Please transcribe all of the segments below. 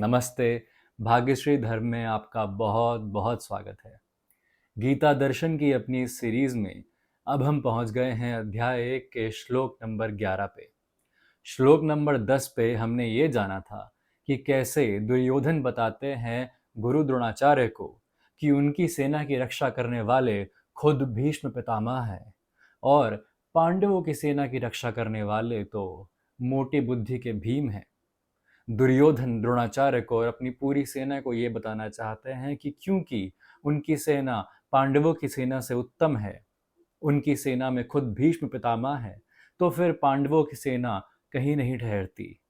नमस्ते। भाग्यश्री धर्म में आपका बहुत बहुत स्वागत है। गीता दर्शन की अपनी इस सीरीज में अब हम पहुंच गए हैं अध्याय 1 के श्लोक नंबर 11 पे। श्लोक नंबर 10 पे हमने ये जाना था कि कैसे दुर्योधन बताते हैं गुरु द्रोणाचार्य को कि उनकी सेना की रक्षा करने वाले खुद भीष्म पितामह हैं और पांडवों की सेना की रक्षा करने वाले तो मोटी बुद्धि के भीम हैं। दुर्योधन द्रोणाचार्य को और अपनी पूरी सेना को ये बताना चाहते हैं कि क्योंकि उनकी सेना पांडवों की सेना से उत्तम है, उनकी सेना में खुद भीष्म पितामह है, तो फिर पांडवों की सेना कहीं नहीं ठहरती।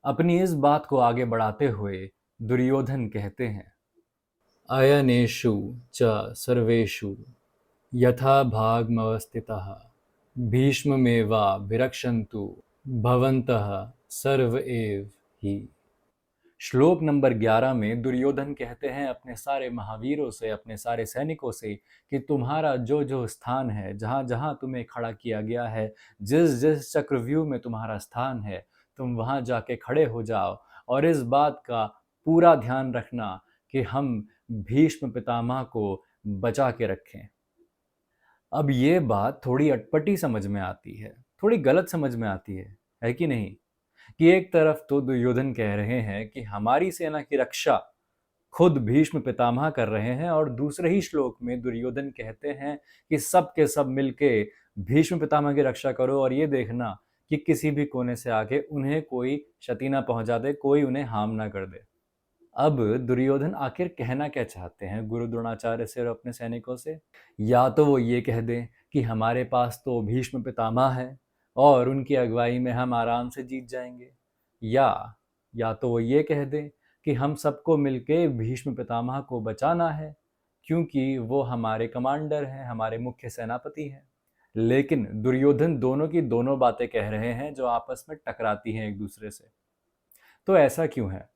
अपनी इस बात को आगे बढ़ाते हुए दुर्योधन कहते हैं, अयनेषु च सर्वेषु यथा भागमवस्थितः भीष्ममेवाभिरक्षन्तु भवन्तः सर्व एव ही। श्लोक नंबर 11 में दुर्योधन कहते हैं अपने सारे महावीरों से, अपने सारे सैनिकों से कि तुम्हारा जो जो स्थान है, जहाँ जहाँ तुम्हें खड़ा किया गया है, जिस जिस चक्रव्यूह में तुम्हारा स्थान है, तुम वहाँ जाके खड़े हो जाओ और इस बात का पूरा ध्यान रखना कि हम भीष्म पितामह को बचा के रखें। अब ये बात थोड़ी अटपटी समझ में आती है, थोड़ी गलत समझ में आती है कि नहीं? कि एक तरफ तो दुर्योधन कह रहे हैं कि हमारी सेना की रक्षा खुद भीष्म पितामह कर रहे हैं और दूसरे ही श्लोक में दुर्योधन कहते हैं कि सब के सब मिलके भीष्म पितामह की रक्षा करो और ये देखना कि किसी भी कोने से आके उन्हें कोई क्षति ना पहुंचा दे, कोई उन्हें हार्म ना कर दे। अब दुर्योधन आखिर कहना क्या चाहते हैं गुरु द्रोणाचार्य से और अपने सैनिकों से? या तो वो ये कह दें कि हमारे पास तो भीष्म पितामह है और उनकी अगुवाई में हम आराम से जीत जाएंगे, या तो वो ये कह दें कि हम सबको मिलके भीष्म पितामह को बचाना है क्योंकि वो हमारे कमांडर हैं, हमारे मुख्य सेनापति हैं। लेकिन दुर्योधन दोनों की दोनों बातें कह रहे हैं जो आपस में टकराती हैं एक दूसरे से। तो ऐसा क्यों है?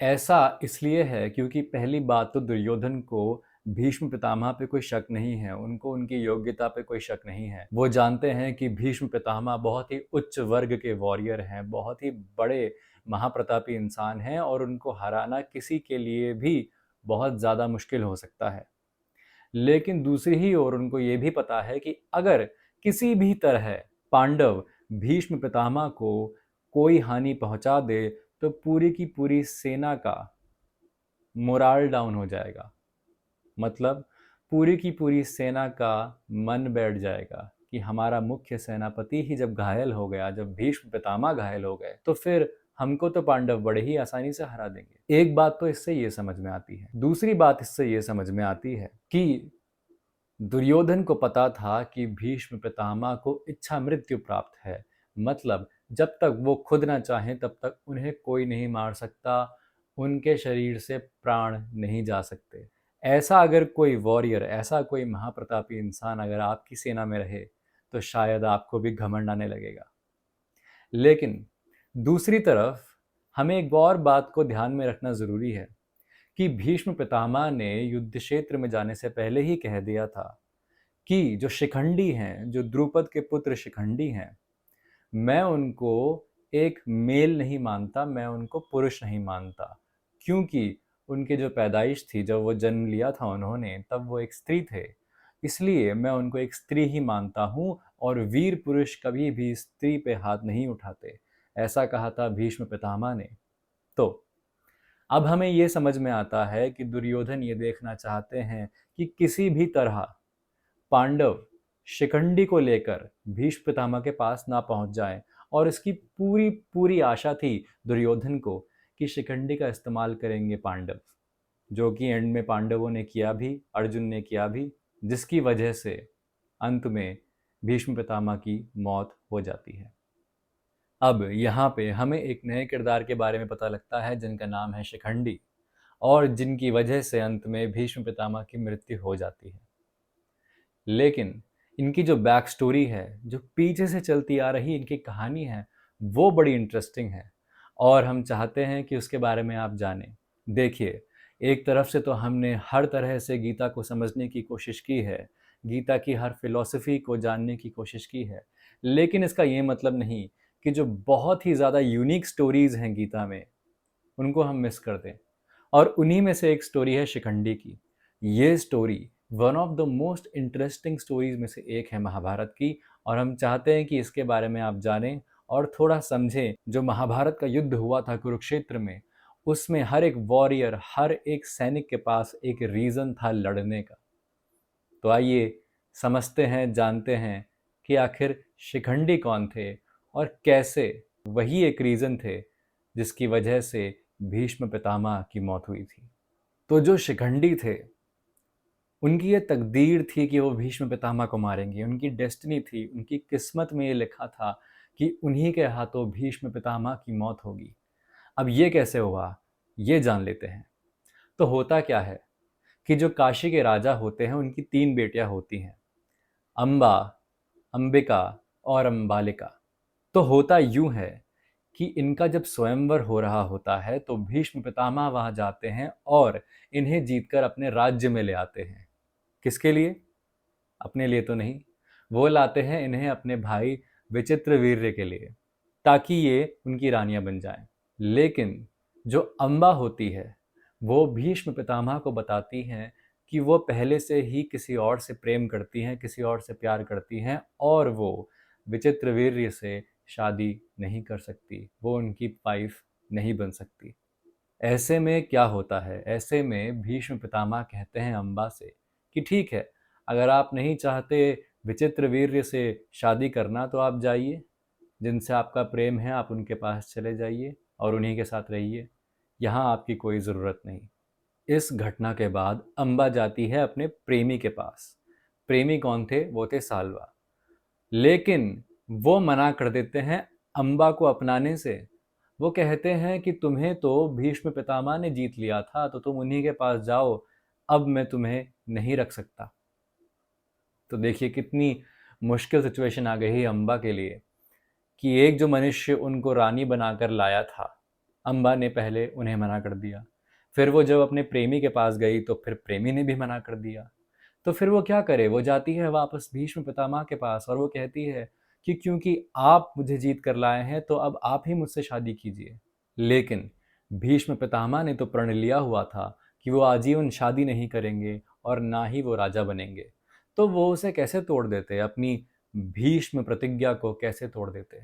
ऐसा इसलिए है क्योंकि पहली बात तो दुर्योधन को भीष्म पितामह पे कोई शक नहीं है, उनको उनकी योग्यता पे कोई शक नहीं है। वो जानते हैं कि भीष्म पितामह बहुत ही उच्च वर्ग के वॉरियर हैं, बहुत ही बड़े महाप्रतापी इंसान हैं और उनको हराना किसी के लिए भी बहुत ज़्यादा मुश्किल हो सकता है। लेकिन दूसरी ही ओर उनको ये भी पता है कि अगर किसी भी तरह पांडव भीष्म पितामह को कोई हानि पहुंचा दे तो पूरी की पूरी सेना का मोराल डाउन हो जाएगा। मतलब पूरी की पूरी सेना का मन बैठ जाएगा कि हमारा मुख्य सेनापति ही जब घायल हो गया, जब भीष्म पितामह घायल हो गए, तो फिर हमको तो पांडव बड़े ही आसानी से हरा देंगे। एक बात तो इससे ये समझ में आती है। दूसरी बात इससे ये समझ में आती है कि दुर्योधन को पता था कि भीष्म पितामह को इच्छा मृत्यु प्राप्त है। मतलब जब तक वो खुद ना चाहें तब तक उन्हें कोई नहीं मार सकता, उनके शरीर से प्राण नहीं जा सकते। ऐसा अगर कोई वॉरियर, ऐसा कोई महाप्रतापी इंसान अगर आपकी सेना में रहे तो शायद आपको भी घमंड आने लगेगा। लेकिन दूसरी तरफ हमें एक और बात को ध्यान में रखना जरूरी है कि भीष्म पितामह ने युद्ध क्षेत्र में जाने से पहले ही कह दिया था कि जो शिखंडी हैं, जो द्रुपद के पुत्र शिखंडी हैं, मैं उनको एक मेल नहीं मानता, मैं उनको पुरुष नहीं मानता, क्योंकि उनकी जो पैदाइश थी, जब वो जन्म लिया था उन्होंने, तब वो एक स्त्री थे। इसलिए मैं उनको एक स्त्री ही मानता हूँ और वीर पुरुष कभी भी स्त्री पे हाथ नहीं उठाते, ऐसा कहा था भीष्म पितामह ने। तो अब हमें ये समझ में आता है कि दुर्योधन ये देखना चाहते हैं कि किसी भी तरह पांडव शिखंडी को लेकर भीष्म पितामह के पास ना पहुंच जाए और इसकी पूरी पूरी आशा थी दुर्योधन को कि शिखंडी का इस्तेमाल करेंगे पांडव, जो कि एंड में पांडवों ने किया भी, अर्जुन ने किया भी, जिसकी वजह से अंत में भीष्म पितामह की मौत हो जाती है। अब यहाँ पे हमें एक नए किरदार के बारे में पता लगता है जिनका नाम है शिखंडी और जिनकी वजह से अंत में भीष्म पितामह की मृत्यु हो जाती है। लेकिन इनकी जो बैक स्टोरी है, जो पीछे से चलती आ रही इनकी कहानी है, वो बड़ी इंटरेस्टिंग है और हम चाहते हैं कि उसके बारे में आप जानें। देखिए, एक तरफ से तो हमने हर तरह से गीता को समझने की कोशिश की है, गीता की हर फिलॉसफी को जानने की कोशिश की है, लेकिन इसका ये मतलब नहीं कि जो बहुत ही ज़्यादा यूनिक स्टोरीज़ हैं गीता में, उनको हम मिस करते हैं। और उन्हीं में से एक स्टोरी है शिखंडी की। ये story one of the most interesting stories में से एक है महाभारत की, और हम चाहते हैं कि इसके बारे में आप जानें और थोड़ा समझें। जो महाभारत का युद्ध हुआ था कुरुक्षेत्र में, उसमें हर एक वॉरियर, हर एक सैनिक के पास एक रीज़न था लड़ने का। तो आइए समझते हैं, जानते हैं कि आखिर शिखंडी कौन थे और कैसे वही एक रीज़न थे जिसकी वजह से भीष्म पितामह की मौत हुई थी। तो जो शिखंडी थे, उनकी ये तकदीर थी कि वो भीष्म पितामह को मारेंगे। उनकी डेस्टिनी थी, उनकी किस्मत में ये लिखा था कि उन्हीं के हाथों भीष्म पितामह की मौत होगी। अब ये कैसे हुआ, ये जान लेते हैं। तो होता क्या है कि जो काशी के राजा होते हैं, उनकी 3 बेटियां होती हैं, अंबा, अंबिका और अंबालिका। तो होता यूं है कि इनका जब स्वयंवर हो रहा होता है तो भीष्म पितामह वहां जाते हैं और इन्हें जीतकर अपने राज्य में ले आते हैं। किसके लिए? अपने लिए तो नहीं, वो लाते हैं इन्हें अपने भाई विचित्रवीर्य के लिए, ताकि ये उनकी रानियां बन जाएं। लेकिन जो अम्बा होती है, वो भीष्म पितामह को बताती हैं कि वो पहले से ही किसी और से प्रेम करती हैं, किसी और से प्यार करती हैं, और वो विचित्रवीर्य से शादी नहीं कर सकती, वो उनकी वाइफ नहीं बन सकती। ऐसे में क्या होता है, ऐसे में भीष्म पितामह कहते हैं अम्बा से कि ठीक है, अगर आप नहीं चाहते विचित्रवीर्य से शादी करना तो आप जाइए, जिनसे आपका प्रेम है आप उनके पास चले जाइए और उन्हीं के साथ रहिए, यहाँ आपकी कोई ज़रूरत नहीं। इस घटना के बाद अम्बा जाती है अपने प्रेमी के पास। प्रेमी कौन थे? वो थे साल्वा। लेकिन वो मना कर देते हैं अम्बा को अपनाने से। वो कहते हैं कि तुम्हें तो भीष्म पितामह ने जीत लिया था, तो तुम उन्हीं के पास जाओ, अब मैं तुम्हें नहीं रख सकता। तो देखिए कितनी मुश्किल सिचुएशन आ गई अम्बा के लिए कि एक जो मनुष्य उनको रानी बनाकर लाया था, अम्बा ने पहले उन्हें मना कर दिया। फिर वो जब अपने प्रेमी के पास गई तो फिर प्रेमी ने भी मना कर दिया। तो फिर वो क्या करे? वो जाती है वापस भीष्म पितामह के पास और वो कहती है कि क्योंकि आप मुझे जीत कर लाए हैं तो अब आप ही मुझसे शादी कीजिए। लेकिन भीष्म पितामह ने तो प्रण लिया हुआ था कि वो आजीवन शादी नहीं करेंगे और ना ही वो राजा बनेंगे। तो वो उसे कैसे तोड़ देते? अपनी भीष्म प्रतिज्ञा को कैसे तोड़ देते?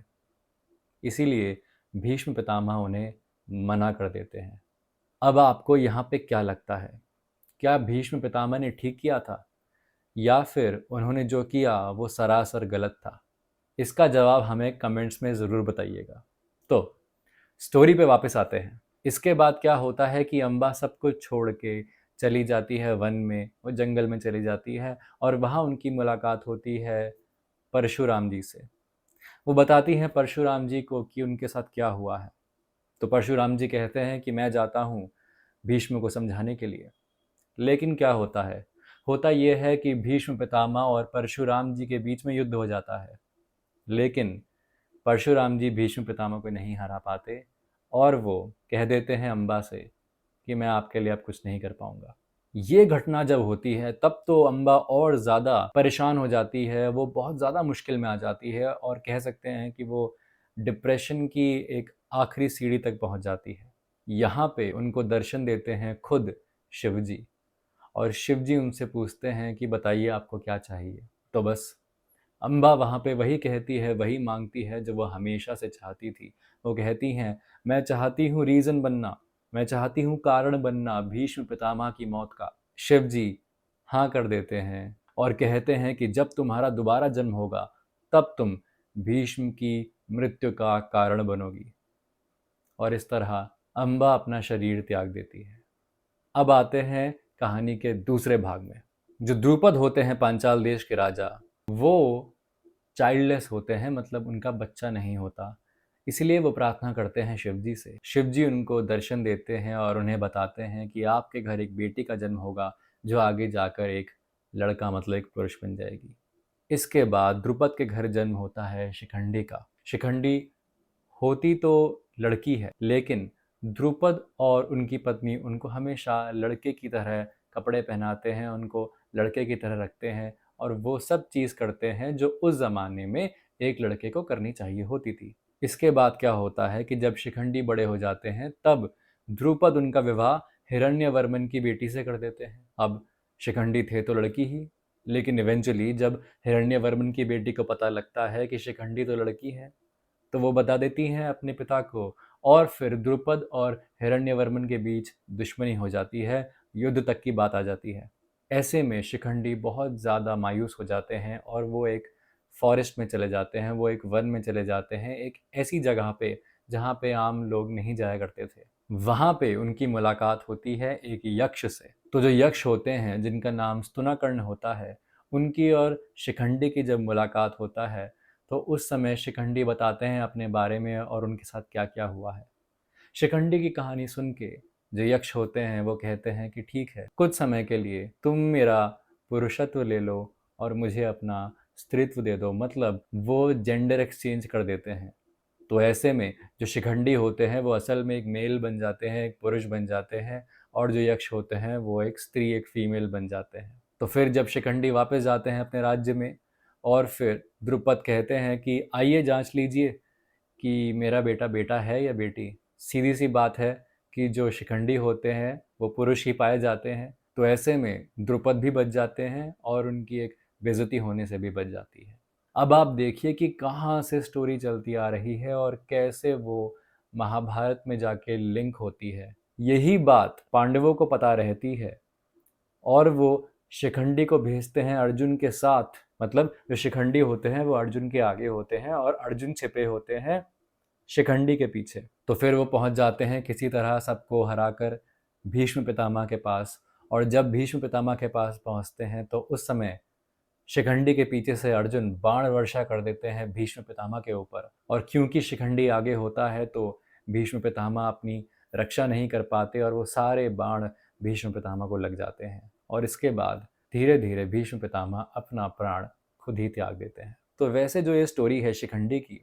इसीलिए भीष्म पितामह उन्हें मना कर देते हैं। अब आपको यहाँ पे क्या लगता है? क्या भीष्म पितामह ने ठीक किया था या फिर उन्होंने जो किया वो सरासर गलत था? इसका जवाब हमें कमेंट्स में ज़रूर बताइएगा। तो स्टोरी पे वापस आते हैं। इसके बाद क्या होता है कि अम्बा सब कुछ छोड़ के चली जाती है वन में, वो जंगल में चली जाती है और वहाँ उनकी मुलाकात होती है परशुराम जी से। वो बताती हैं परशुराम जी को कि उनके साथ क्या हुआ है। तो परशुराम जी कहते हैं कि मैं जाता हूँ भीष्म को समझाने के लिए। लेकिन क्या होता है? होता यह है कि भीष्म पितामह और परशुराम जी के बीच में युद्ध हो जाता है। लेकिन परशुराम जी भीष्म पितामह को नहीं हरा पाते और वो कह देते हैं अम्बा से कि मैं आपके लिए अब कुछ नहीं कर पाऊंगा। ये घटना जब होती है तब तो अम्बा और ज़्यादा परेशान हो जाती है, वो बहुत ज़्यादा मुश्किल में आ जाती है और कह सकते हैं कि वो डिप्रेशन की एक आखिरी सीढ़ी तक पहुंच जाती है। यहाँ पे उनको दर्शन देते हैं खुद शिव जी, और शिव जी उनसे पूछते हैं कि बताइए आपको क्या चाहिए। तो बस अम्बा वहाँ पे वही कहती है, वही मांगती है जो वो हमेशा से चाहती थी। वो कहती हैं, मैं चाहती हूँ रीज़न बनना, मैं चाहती हूँ कारण बनना भीष्म पितामह की मौत का। शिव जी हाँ कर देते हैं और कहते हैं कि जब तुम्हारा दोबारा जन्म होगा तब तुम भीष्म की मृत्यु का कारण बनोगी। और इस तरह अम्बा अपना शरीर त्याग देती है। अब आते हैं कहानी के दूसरे भाग में। जो द्रुपद होते हैं पांचाल देश के राजा, वो चाइल्डलेस होते हैं, मतलब उनका बच्चा नहीं होता। इसलिए वो प्रार्थना करते हैं शिव जी से। शिव जी उनको दर्शन देते हैं और उन्हें बताते हैं कि आपके घर एक बेटी का जन्म होगा जो आगे जाकर एक लड़का, मतलब एक पुरुष बन जाएगी। इसके बाद द्रुपद के घर जन्म होता है शिखंडी का। शिखंडी होती तो लड़की है, लेकिन द्रुपद और उनकी पत्नी उनको हमेशा लड़के की तरह कपड़े पहनाते हैं, उनको लड़के की तरह रखते हैं और वो सब चीज़ करते हैं जो उस ज़माने में एक लड़के को करनी चाहिए होती थी। इसके बाद क्या होता है कि जब शिखंडी बड़े हो जाते हैं तब द्रुपद उनका विवाह हिरण्यवर्मन की बेटी से कर देते हैं। अब शिखंडी थे तो लड़की ही, लेकिन इवेंचुअली जब हिरण्यवर्मन की बेटी को पता लगता है कि शिखंडी तो लड़की है, तो वो बता देती हैं अपने पिता को, और फिर द्रुपद और हिरण्यवर्मन के बीच दुश्मनी हो जाती है, युद्ध तक की बात आ जाती है। ऐसे में शिखंडी बहुत ज़्यादा मायूस हो जाते हैं और वो एक फॉरेस्ट में चले जाते हैं, वो एक वन में चले जाते हैं, एक ऐसी जगह पे जहाँ पे आम लोग नहीं जाया करते थे। वहाँ पे उनकी मुलाकात होती है एक यक्ष से। तो जो यक्ष होते हैं, जिनका नाम स्तुनाकर्ण होता है, उनकी और शिखंडी की जब मुलाकात होता है, तो उस समय शिखंडी बताते हैं अपने बारे में और उनके साथ क्या क्या हुआ है। शिखंडी की कहानी सुन के जो यक्ष होते हैं वो कहते हैं कि ठीक है, कुछ समय के लिए तुम मेरा पुरुषत्व ले लो और मुझे अपना स्त्रीत्व दे दो, मतलब वो जेंडर एक्सचेंज कर देते हैं। तो ऐसे में जो शिखंडी होते हैं वो असल में एक मेल बन जाते हैं, एक पुरुष बन जाते हैं, और जो यक्ष होते हैं वो एक स्त्री, एक फीमेल बन जाते हैं। तो फिर जब शिखंडी वापस जाते हैं अपने राज्य में, और फिर द्रुपद कहते हैं कि आइए जांच लीजिए कि मेरा बेटा बेटा है या बेटी। सीधी सी बात है कि जो शिखंडी होते हैं वो पुरुष ही पाए जाते हैं। तो ऐसे में द्रुपद भी बच जाते हैं और उनकी एक बेइज्जती होने से भी बच जाती है। अब आप देखिए कि कहाँ से स्टोरी चलती आ रही है और कैसे वो महाभारत में जाके लिंक होती है। यही बात पांडवों को पता रहती है और वो शिखंडी को भेजते हैं अर्जुन के साथ। मतलब जो शिखंडी होते हैं वो अर्जुन के आगे होते हैं और अर्जुन छिपे होते हैं शिखंडी के पीछे। तो फिर वो पहुंच जाते हैं किसी तरह सबको हराकर भीष्म पितामह के पास, और जब भीष्म पितामह के पास पहुंचते हैं तो उस समय शिखंडी के पीछे से अर्जुन बाण वर्षा कर देते हैं भीष्म पितामह के ऊपर। और क्योंकि शिखंडी आगे होता है तो भीष्म पितामह अपनी रक्षा नहीं कर पाते और वो सारे बाण भीष्म पितामह को लग जाते हैं, और इसके बाद धीरे धीरे भीष्म पितामह अपना प्राण खुद ही त्याग देते हैं। तो वैसे जो ये स्टोरी है शिखंडी की,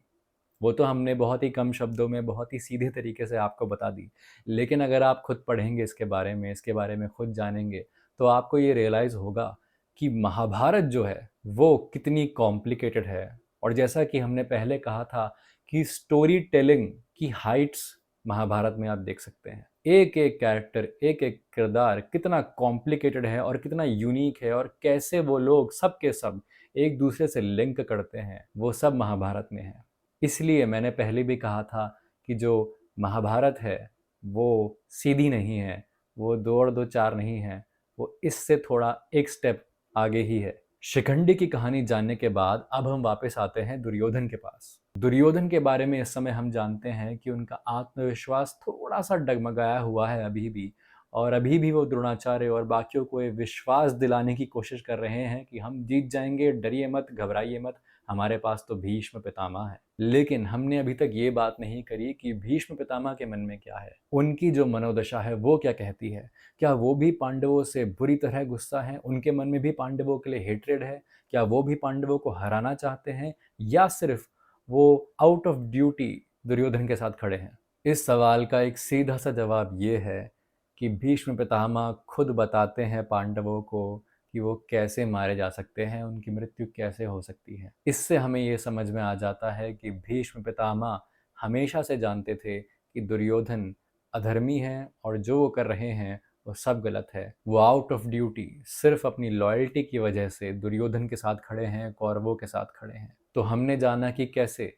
वो तो हमने बहुत ही कम शब्दों में बहुत ही सीधे तरीके से आपको बता दी, लेकिन अगर आप खुद पढ़ेंगे इसके बारे में खुद जानेंगे, तो आपको ये रियलाइज़ होगा कि महाभारत जो है वो कितनी कॉम्प्लिकेटेड है। और जैसा कि हमने पहले कहा था कि स्टोरी टेलिंग की हाइट्स महाभारत में आप देख सकते हैं। एक एक कैरेक्टर, एक एक किरदार कितना कॉम्प्लिकेटेड है और कितना यूनिक है, और कैसे वो लोग सब के सब एक दूसरे से लिंक करते हैं, वो सब महाभारत में है। इसलिए मैंने पहले भी कहा था कि जो महाभारत है वो सीधी नहीं है, वो 2 और 2 4 नहीं है, वो इससे थोड़ा एक स्टेप आगे ही है। शिखंडी की कहानी जानने के बाद अब हम वापस आते हैं दुर्योधन के पास। दुर्योधन के बारे में इस समय हम जानते हैं कि उनका आत्मविश्वास थोड़ा सा डगमगाया हुआ है अभी भी, और अभी भी वो द्रोणाचार्य और बाकियों को ये विश्वास दिलाने की कोशिश कर रहे हैं कि हम जीत जाएंगे, डरिए मत, घबराइए मत, हमारे पास तो भीष्म पितामह है। लेकिन हमने अभी तक ये बात नहीं करी कि भीष्म पितामह के मन में क्या है, उनकी जो मनोदशा है वो क्या कहती है। क्या वो भी पांडवों से बुरी तरह गुस्सा हैं, उनके मन में भी पांडवों के लिए हेट्रेड है? क्या वो भी पांडवों को हराना चाहते हैं, या सिर्फ वो आउट ऑफ ड्यूटी दुर्योधन के साथ खड़े हैं? इस सवाल का एक सीधा सा जवाब ये है कि भीष्म पितामह खुद बताते हैं पांडवों को कि वो कैसे मारे जा सकते हैं, उनकी मृत्यु कैसे हो सकती है। इससे हमें ये समझ में आ जाता है कि भीष्म पितामह हमेशा से जानते थे कि दुर्योधन अधर्मी है और जो वो कर रहे हैं वो सब गलत है। वो आउट ऑफ ड्यूटी सिर्फ अपनी लॉयल्टी की वजह से दुर्योधन के साथ खड़े हैं, कौरवों के साथ खड़े हैं। तो हमने जाना कि कैसे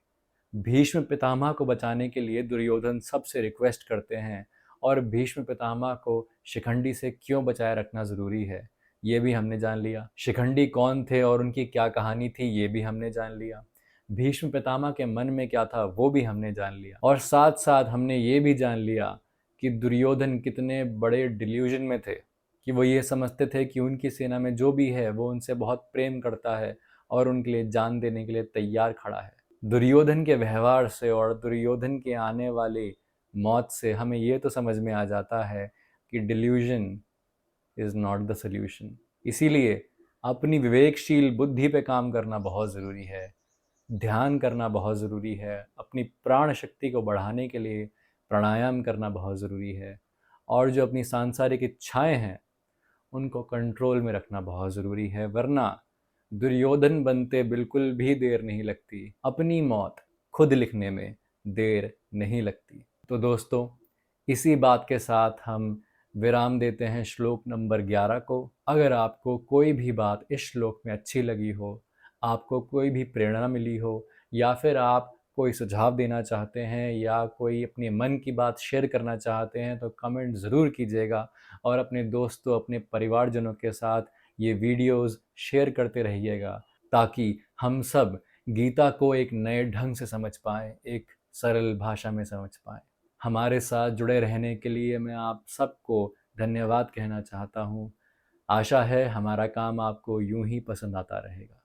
भीष्म पितामह को बचाने के लिए दुर्योधन सबसे रिक्वेस्ट करते हैं, और भीष्म पितामह को शिखंडी से क्यों बचाए रखना ज़रूरी है ये भी हमने जान लिया। शिखंडी कौन थे और उनकी क्या कहानी थी ये भी हमने जान लिया। भीष्म पितामह के मन में क्या था वो भी हमने जान लिया। और साथ साथ हमने ये भी जान लिया कि दुर्योधन कितने बड़े डिल्यूजन में थे कि वो ये समझते थे कि उनकी सेना में जो भी है वो उनसे बहुत प्रेम करता है और उनके लिए जान देने के लिए तैयार खड़ा है। दुर्योधन के व्यवहार से और दुर्योधन के आने वाली मौत से हमें ये तो समझ में आ जाता है कि delusion is not the solution. इसीलिए अपनी विवेकशील बुद्धि पे काम करना बहुत ज़रूरी है, ध्यान करना बहुत ज़रूरी है, अपनी प्राण शक्ति को बढ़ाने के लिए प्राणायाम करना बहुत ज़रूरी है, और जो अपनी सांसारिक इच्छाएं हैं उनको कंट्रोल में रखना बहुत ज़रूरी है। वरना दुर्योधन बनते बिल्कुल भी देर नहीं लगती, अपनी मौत खुद लिखने में देर नहीं लगती। तो दोस्तों, इसी बात के साथ हम विराम देते हैं श्लोक नंबर 11 को। अगर आपको कोई भी बात इस श्लोक में अच्छी लगी हो, आपको कोई भी प्रेरणा मिली हो, या फिर आप कोई सुझाव देना चाहते हैं या कोई अपने मन की बात शेयर करना चाहते हैं, तो कमेंट ज़रूर कीजिएगा और अपने दोस्तों, अपने परिवारजनों के साथ ये वीडियोस शेयर करते रहिएगा, ताकि हम सब गीता को एक नए ढंग से समझ पाएँ, एक सरल भाषा में समझ पाएँ। हमारे साथ जुड़े रहने के लिए मैं आप सबको धन्यवाद कहना चाहता हूँ। आशा है हमारा काम आपको यूं ही पसंद आता रहेगा।